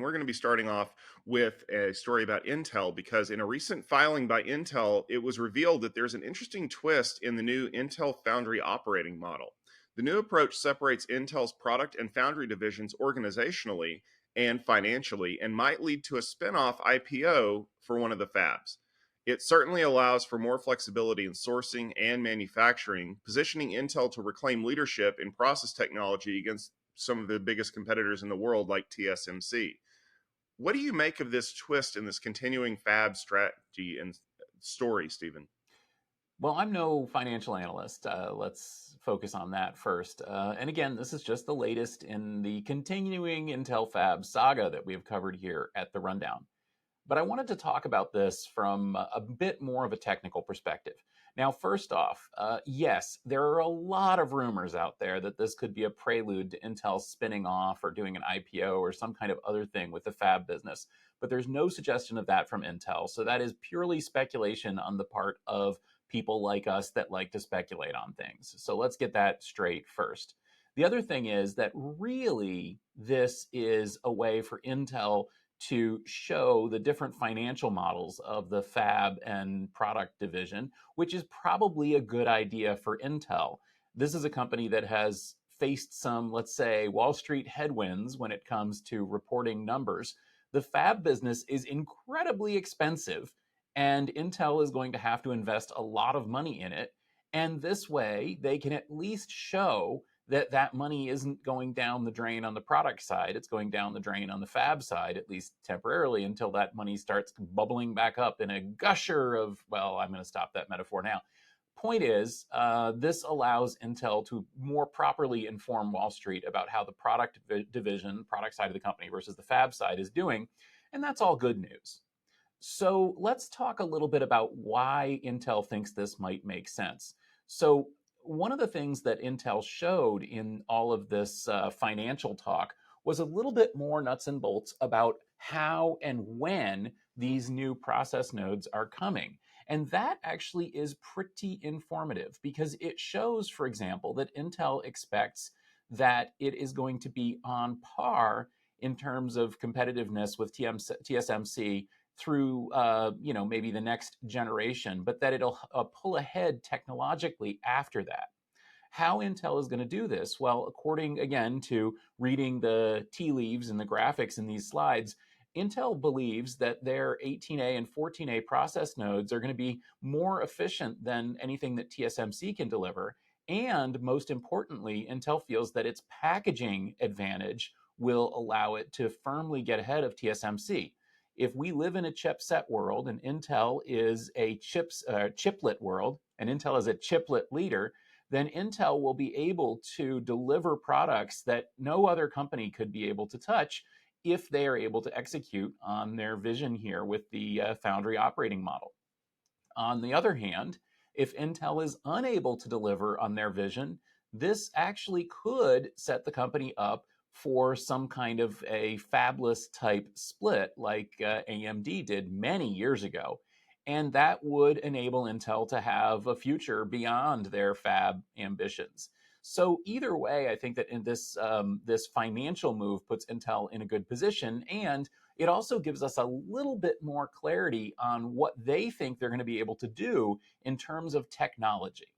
And we're going to be starting off with a story about Intel because in a recent filing by Intel, it was revealed that there's an interesting twist in the new Intel Foundry Operating Model. The new approach separates Intel's product and foundry divisions organizationally and financially and might lead to a spin-off IPO for one of the fabs. It certainly allows for more flexibility in sourcing and manufacturing, positioning Intel to reclaim leadership in process technology against some of the biggest competitors in the world, like TSMC. What do you make of this twist in this continuing fab strategy and story, Stephen? Well, I'm no financial analyst. Let's focus on that first. And again, this is just the latest in the continuing Intel Fab saga that we have covered here at the Rundown. But I wanted to talk about this from a bit more of a technical perspective. Now, first off, yes, there are a lot of rumors out there that this could be a prelude to Intel spinning off or doing an IPO or some kind of other thing with the fab business. But there's no suggestion of that from Intel. So that is purely speculation on the part of people like us that like to speculate on things. So let's get that straight first. The other thing is that really this is a way for Intel to show the different financial models of the fab and product division, which is probably a good idea for Intel. This is a company that has faced some, let's say, Wall Street headwinds when it comes to reporting numbers. The fab business is incredibly expensive, and Intel is going to have to invest a lot of money in it. And this way, they can at least show that that money isn't going down the drain on the product side. It's going down the drain on the fab side, at least temporarily, until that money starts bubbling back up in a gusher of, well, I'm going to stop that metaphor now. Point is, this allows Intel to more properly inform Wall Street about how the product division, product side of the company versus the fab side is doing. And that's all good news. So let's talk a little bit about why Intel thinks this might make sense. So one of the things that Intel showed in all of this financial talk was a little bit more nuts and bolts about how and when these new process nodes are coming. And that actually is pretty informative because it shows, for example, that Intel expects that it is going to be on par in terms of competitiveness with TSMC through maybe the next generation, but that it'll pull ahead technologically after that. How Intel is going to do this? Well, according again to reading the tea leaves and the graphics in these slides, Intel believes that their 18A and 14A process nodes are going to be more efficient than anything that TSMC can deliver. And most importantly, Intel feels that its packaging advantage will allow it to firmly get ahead of TSMC. If we live in a chipset world and Intel is a chiplet world, and Intel is a chiplet leader, then Intel will be able to deliver products that no other company could be able to touch if they are able to execute on their vision here with the Foundry Operating Model. On the other hand, if Intel is unable to deliver on their vision, this actually could set the company up for some kind of a fabless type split like AMD did many years ago. And that would enable Intel to have a future beyond their fab ambitions. So either way, I think that in this financial move puts Intel in a good position, and it also gives us a little bit more clarity on what they think they're going to be able to do in terms of technology.